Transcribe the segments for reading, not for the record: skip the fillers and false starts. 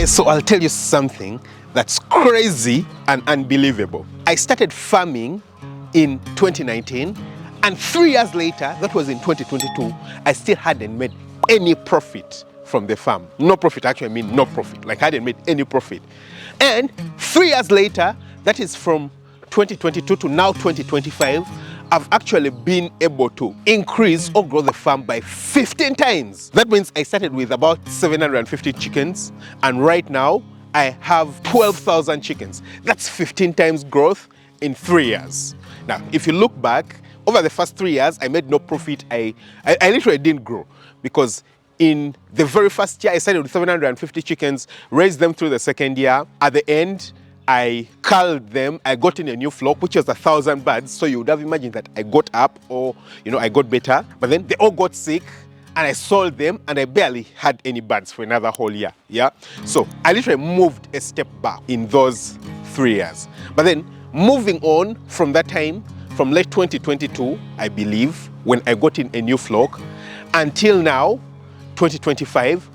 Guys, so I'll tell you something that's crazy and unbelievable. I started farming in 2019, and 3 years later, that was in 2022, I still hadn't made any profit from the farm. No profit, actually, I mean no profit. Like I hadn't made any profit. And 3 years later, that is from 2022 to now 2025, I've actually been able to increase or grow the farm by 15 times. That means I started with about 750 chickens, and right now I have 12,000 chickens. That's 15 times growth in 3 years. Now, if you look back, over the first 3 years, I made no profit. I literally didn't grow, because in the very first year, I started with 750 chickens, raised them through the second year. At the end, I culled them. I got in a new flock, which was 1,000 birds. So you would have imagined that I got up, or, I got better. But then they all got sick, and I sold them, and I barely had any birds for another whole year. Yeah. So I literally moved a step back in those 3 years. But then moving on from that time, from late 2022, I believe, when I got in a new flock, until now, 2025,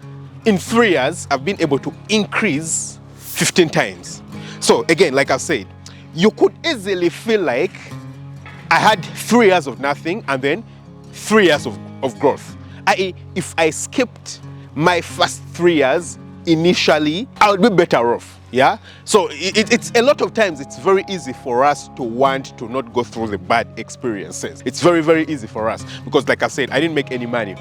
in 3 years, I've been able to increase 15 times. So again, like I said, you could easily feel like I had 3 years of nothing and then 3 years of growth. I.e., if I skipped my first 3 years initially, I would be better off. Yeah. So it's a lot of times it's very easy for us to want to not go through the bad experiences. It's very, very easy for us because, like I said, I didn't make any money.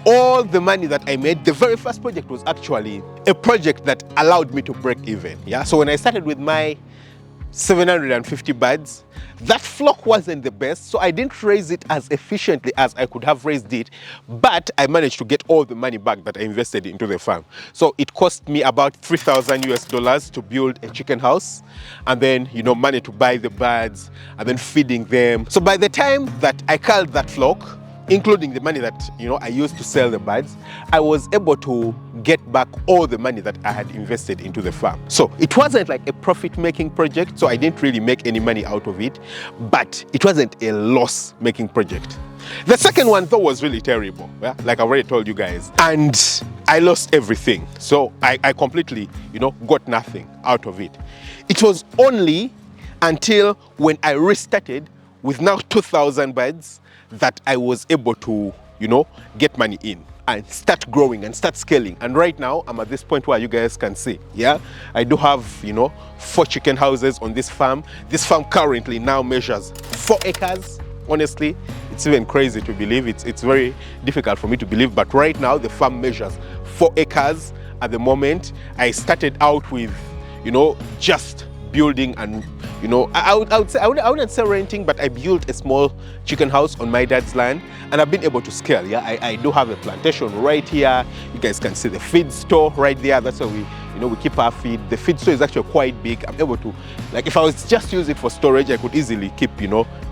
All the money that I made, the very first project was actually a project that allowed me to break even. Yeah. So when I started with my 750 birds, that flock wasn't the best, so I didn't raise it as efficiently as I could have raised it, but I managed to get all the money back that I invested into the farm. So it cost me about $3,000 to build a chicken house, and then, money to buy the birds, and then feeding them. So by the time that I culled that flock, including the money that I used to sell the birds, I was able to get back all the money that I had invested into the farm. So it wasn't like a profit-making project, so I didn't really make any money out of it, but it wasn't a loss-making project. The second one, though, was really terrible, yeah? Like I already told you guys, and I lost everything. So I completely, got nothing out of it. It was only until when I restarted with now 2,000 birds that I was able to, get money in and start growing and start scaling. And right now, I'm at this point where you guys can see, yeah, I do have, 4 chicken houses on this farm. This farm currently now measures 4 acres. Honestly, it's even crazy to believe. It's very difficult for me to believe, but right now the farm measures 4 acres at the moment. I started out with, just building and I would say I wouldn't say renting, but I built a small chicken house on my dad's land, and I've been able to scale. Yeah, I do have a plantation right here. You guys can see the feed store right there. That's where we keep our feed. The feed store is actually quite big. I'm able to, like, if I was just use it for storage, I could easily keep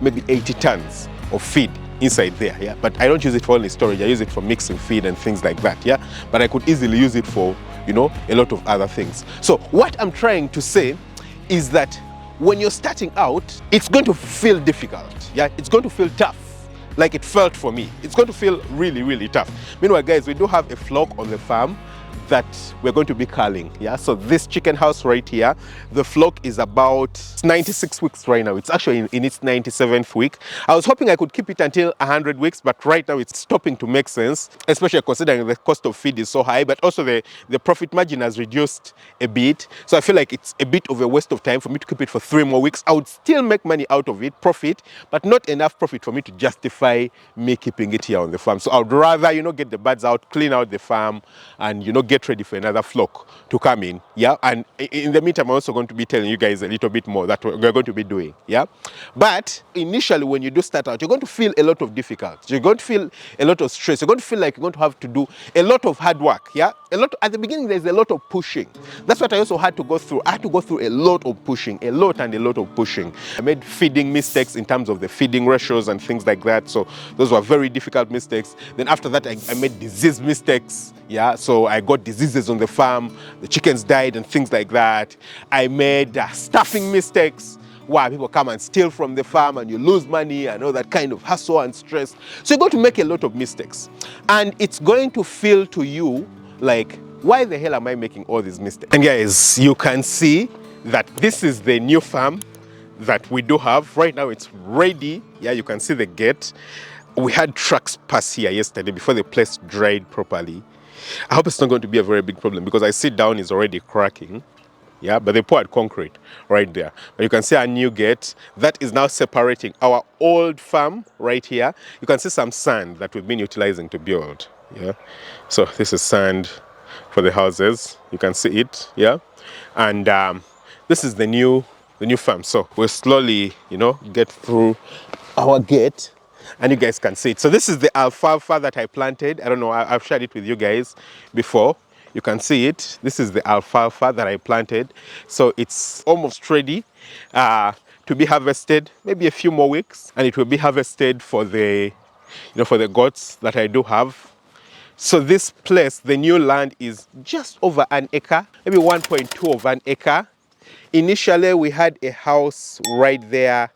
maybe 80 tons of feed inside there. Yeah, but I don't use it for only storage. I use it for mixing feed and things like that. Yeah, but I could easily use it for a lot of other things. So what I'm trying to say is that when you're starting out, it's going to feel difficult. Yeah, it's going to feel tough, like it felt for me. It's going to feel really, really tough. Meanwhile, guys, we do have a flock on the farm that we're going to be culling. Yeah, so this chicken house right here, the flock is about 96 weeks right now. It's actually in its 97th week. I was hoping I could keep it until 100 weeks, but right now it's stopping to make sense, especially considering the cost of feed is so high, but also the profit margin has reduced a bit. So I feel like it's a bit of a waste of time for me to keep it for 3 more weeks. I would still make money out of it, profit, but not enough profit for me to justify me keeping it here on the farm. So I would rather, get the birds out, clean out the farm, and, get ready for another flock to come in. Yeah, and in the meantime, I'm also going to be telling you guys a little bit more that we're going to be doing. Yeah, but initially, when you do start out, you're going to feel a lot of difficulty. You're going to feel a lot of stress. You're going to feel like you're going to have to do a lot of hard work. Yeah, at the beginning, there's a lot of pushing. That's what I also had to go through. I had to go through a lot of pushing, a lot of pushing. I made feeding mistakes in terms of the feeding ratios and things like that. So those were very difficult mistakes. Then after that, I made disease mistakes. Yeah, so I got diseases on the farm, the chickens died and things like that. I made staffing mistakes where people come and steal from the farm and you lose money and all that kind of hassle and stress. So you're going to make a lot of mistakes. And it's going to feel to you like why the hell am I making all these mistakes? And guys, you can see that this is the new farm that we do have. Right now it's ready. Yeah, you can see the gate. We had trucks pass here yesterday before the place dried properly. I hope it's not going to be a very big problem because I see down is already cracking. Yeah, but they poured concrete right there. But you can see a new gate that is now separating our old farm right here. You can see some sand that we've been utilizing to build. Yeah, so this is sand for the houses. You can see it. Yeah, and this is the new farm. So we'll slowly, get through our gate. And you guys can see it. So this is the alfalfa that I planted. I don't know, I've shared it with you guys before. You can see it. This is the alfalfa that I planted. So it's almost ready to be harvested, maybe a few more weeks. And it will be harvested for the, for the goats that I do have. So this place, the new land is just over an acre, maybe 1.2 of an acre. Initially, we had a house right there.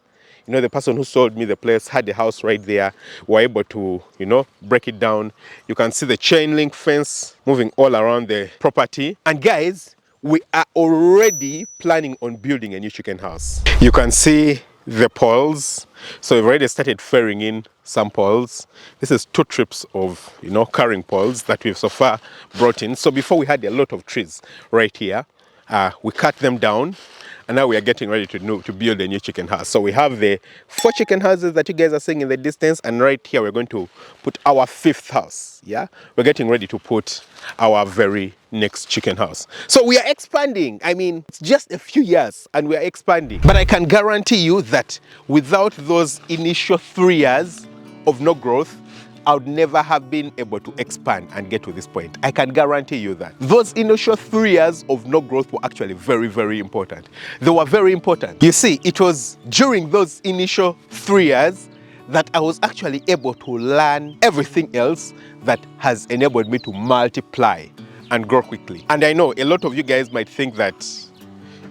The person who sold me the place had a house right there. We were able to, break it down. You can see the chain link fence moving all around the property. And guys, we are already planning on building a new chicken house. You can see the poles. So we've already started ferrying in some poles. This is 2 trips of, carrying poles that we've so far brought in. So before we had a lot of trees right here. We cut them down. And now we are getting ready to build a new chicken house. So we have the 4 chicken houses that you guys are seeing in the distance. And right here, we're going to put our 5th house. Yeah, we're getting ready to put our very next chicken house. So we are expanding. I mean, it's just a few years and we are expanding. But I can guarantee you that without those initial 3 years of no growth, I would never have been able to expand and get to this point. I can guarantee you that. Those initial 3 years of no growth were actually very, very important. They were very important. You see, it was during those initial 3 years that I was actually able to learn everything else that has enabled me to multiply and grow quickly. And I know a lot of you guys might think that,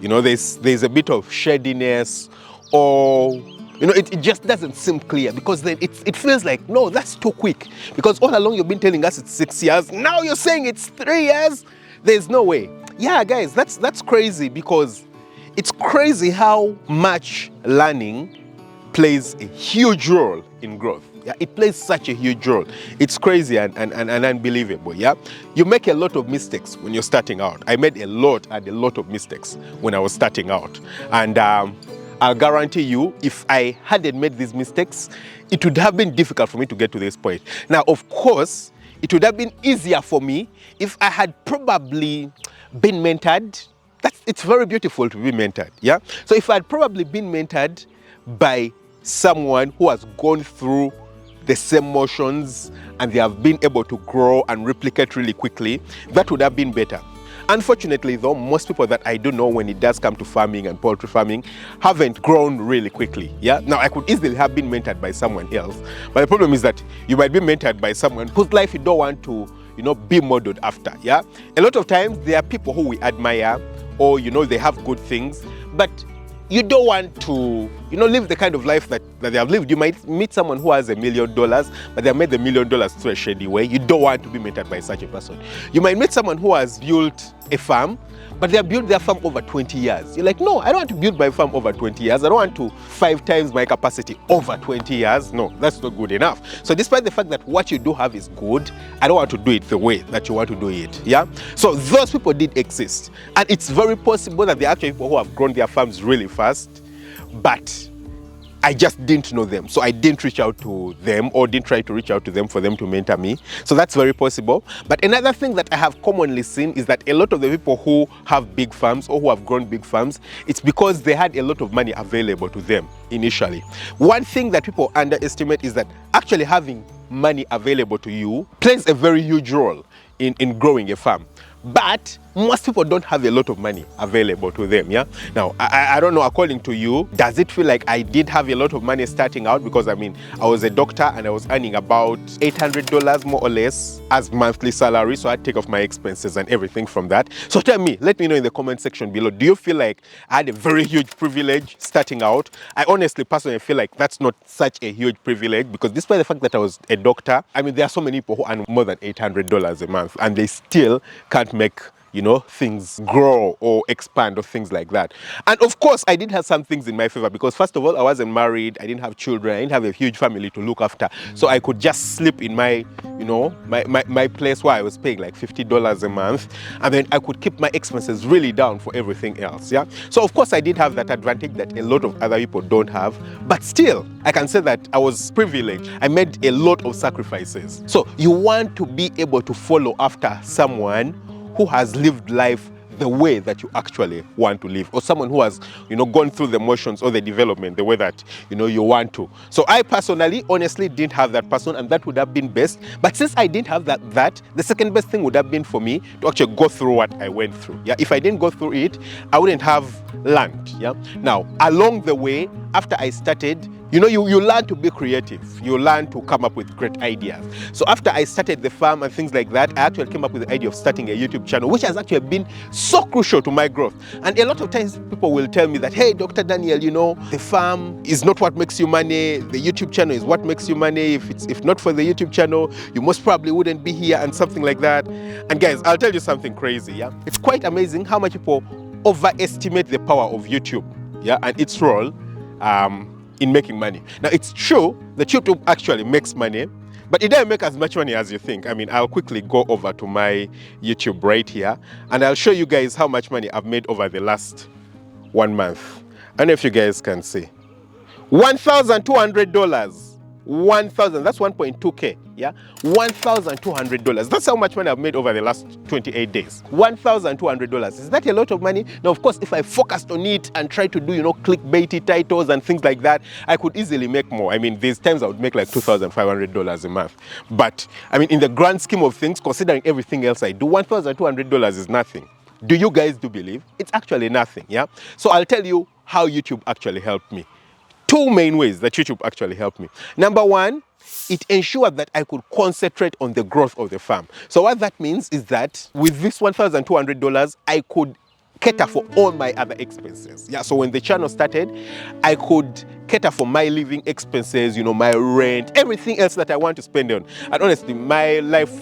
there's a bit of shadiness or it just doesn't seem clear because then it feels like, no, that's too quick. Because all along you've been telling us it's 6 years. Now you're saying it's 3 years. There's no way. Yeah, guys, that's crazy because it's crazy how much learning plays a huge role in growth. Yeah, it plays such a huge role. It's crazy and unbelievable. Yeah, you make a lot of mistakes when you're starting out. I made a lot of mistakes when I was starting out. And I'll guarantee you, if I hadn't made these mistakes, it would have been difficult for me to get to this point. Now, of course, it would have been easier for me if I had probably been mentored. It's very beautiful to be mentored, yeah? So if I had probably been mentored by someone who has gone through the same motions and they have been able to grow and replicate really quickly, that would have been better. Unfortunately though, most people that I do know when it does come to farming and poultry farming haven't grown really quickly. Yeah. Now I could easily have been mentored by someone else, but the problem is that you might be mentored by someone whose life you don't want to, be modeled after. Yeah. A lot of times there are people who we admire or, they have good things, but you don't want to, live the kind of life that they have lived. You might meet someone who has $1 million, but they have made the $1 million through a shady way. You don't want to be mentored by such a person. You might meet someone who has built a farm, but they have built their farm over 20 years. You're like, no, I don't want to build my farm over 20 years. I don't want to 5 times my capacity over 20 years. No, that's not good enough. So despite the fact that what you do have is good, I don't want to do it the way that you want to do it. Yeah. So those people did exist. And it's very possible that there are actually people who have grown their farms really fast, but I just didn't know them. So I didn't reach out to them or didn't try to reach out to them for them to mentor me. So that's very possible. But another thing that I have commonly seen is that a lot of the people who have big farms or who have grown big farms, it's because they had a lot of money available to them initially. One thing that people underestimate is that actually having money available to you plays a very huge role in growing a farm. But most people don't have a lot of money available to them, yeah? Now, I don't know, according to you, does it feel like I did have a lot of money starting out? Because I mean, I was a doctor and I was earning about $800 more or less as monthly salary, so I'd take off my expenses and everything from that. So tell me, let me know in the comment section below, do you feel like I had a very huge privilege starting out? I honestly, personally feel like that's not such a huge privilege, because despite the fact that I was a doctor, I mean, there are so many people who earn more than $800 a month and they still can't make, you know, things grow or expand or things like that. And of course, I did have some things in my favor, because first of all, I wasn't married, I didn't have children, I didn't have a huge family to look after. So I could just sleep in my, you know, my place where I was paying like $50 a month, and then I could keep my expenses really down for everything else, yeah? So of course, I did have that advantage that a lot of other people don't have, but still, I can say that I was privileged. I made a lot of sacrifices. So you want to be able to follow after someone who has lived life the way that you actually want to live, or someone who has, you know, gone through the motions or the development the way that, you know, you want to. So I personally, honestly, didn't have that person, and that would have been best. But since I didn't have that, the second best thing would have been for me to actually go through what I went through. Yeah, if I didn't go through it, I wouldn't have learned. Yeah. Now, along the way, after I started, you know, you learn to be creative. You learn to come up with great ideas. So after I started the farm and things like that, I actually came up with the idea of starting a YouTube channel, which has actually been so crucial to my growth. And a lot of times people will tell me that, hey, Dr. Daniel, you know, the farm is not what makes you money. The YouTube channel is what makes you money. If not for the YouTube channel, you most probably wouldn't be here, and something like that. And guys, I'll tell you something crazy, yeah? It's quite amazing how much people overestimate the power of YouTube, yeah, and its role in making money. Now, it's true that YouTube actually makes money, but it doesn't make as much money as you think. I mean, I'll quickly go over to my YouTube right here, and I'll show you guys how much money I've made over the last 1 month. I don't know if you guys can see. $1,200. 1,000, that's 1.2K, yeah? $1,200. That's how much money I've made over the last 28 days. $1,200. Is that a lot of money? Now, of course, if I focused on it and tried to do, you know, clickbaity titles and things like that, I could easily make more. I mean, there's times I would make like $2,500 a month. But, I mean, in the grand scheme of things, considering everything else I do, $1,200 is nothing. Do you guys do believe? It's actually nothing, yeah? So I'll tell you how YouTube actually helped me. Two main ways that YouTube actually helped me. Number one, it ensured that I could concentrate on the growth of the farm. So what that means is that with this $1,200, I could cater for all my other expenses. Yeah, so when the channel started, I could cater for my living expenses, you know, my rent, everything else that I want to spend on. And honestly, my life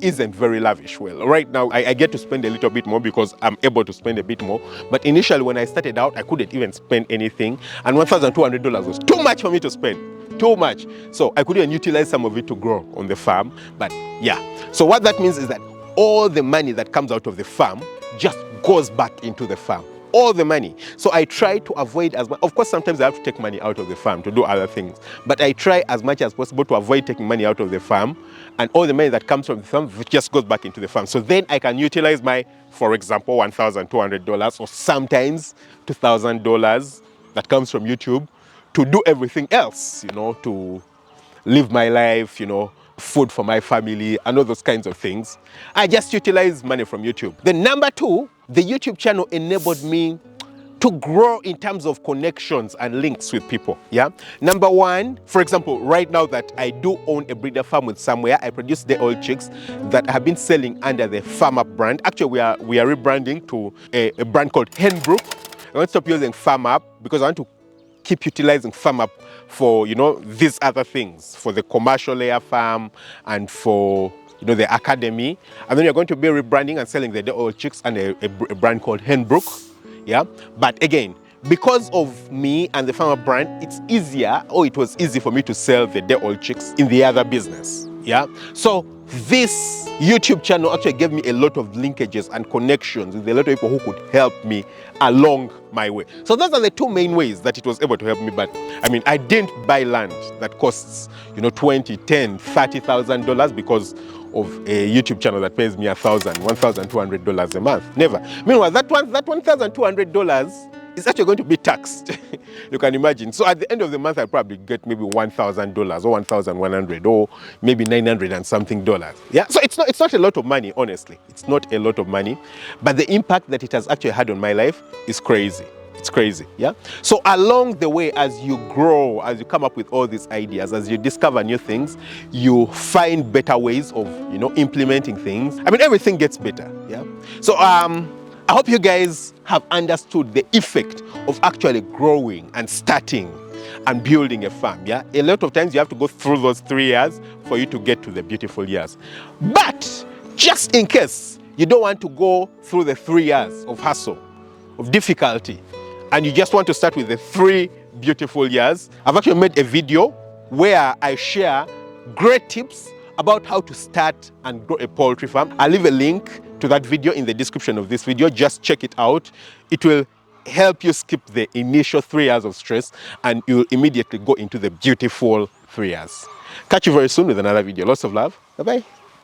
isn't very lavish. Well, right now I get to spend a little bit more because I'm able to spend a bit more, but initially when I started out, I couldn't even spend anything, and $1,200 was too much for me to spend. Too much. So I couldn't utilize some of it to grow on the farm. But yeah, so what that means is that all the money that comes out of the farm just goes back into the farm. All the money. So I try to avoid as much. Of course, sometimes I have to take money out of the farm to do other things, but I try as much as possible to avoid taking money out of the farm, and all the money that comes from the farm just goes back into the farm. So then I can utilize my, for example, $1,200 or sometimes $2,000 that comes from YouTube to do everything else, you know, to live my life, you know, food for my family and all those kinds of things. I just utilize money from YouTube. Then number two, the YouTube channel enabled me to grow in terms of connections and links with people, yeah? Number one, for example, right now that I do own a breeder farm with somewhere, I produce the old chicks that have been selling under the Farm Up brand. Actually, we are rebranding to a brand called Henbrook. I want to stop using Farm Up because I want to keep utilizing Farm Up for, you know, these other things, for the commercial layer farm and for, you know, the academy. And then you're going to be rebranding and selling the old chicks under a brand called Henbrook. Yeah, but again, because of me and the Farmer brand, it's easier, or it was easy for me to sell the day old chicks in the other business. Yeah, so this YouTube channel actually gave me a lot of linkages and connections with a lot of people who could help me along my way. So those are the two main ways that it was able to help me. But I mean, I didn't buy land that costs, you know, $20,000, $10,000, $30,000 because of a YouTube channel that pays me $1,200 a month. Never. Meanwhile, that $1,200 it's actually going to be taxed. You can imagine. So at the end of the month, I probably get maybe $1,000 or 1,100 or maybe 900 and something dollars. Yeah. So it's not a lot of money, honestly. It's not a lot of money, but the impact that it has actually had on my life is crazy. It's crazy, yeah? So along the way, as you grow, as you come up with all these ideas, as you discover new things, you find better ways of, implementing things. I mean, everything gets better, yeah? So I hope you guys have understood the effect of actually growing and starting and building a farm, yeah? A lot of times you have to go through those 3 years for you to get to the beautiful years. But just in case you don't want to go through the 3 years of hustle, of difficulty, and you just want to start with the 3 beautiful years, I've actually made a video where I share great tips about how to start and grow a poultry farm. I'll leave a link to that video in the description of this video. Just check it out. It will help you skip the initial 3 years of stress and you'll immediately go into the beautiful 3 years. Catch you very soon with another video. Lots of love. Bye-bye.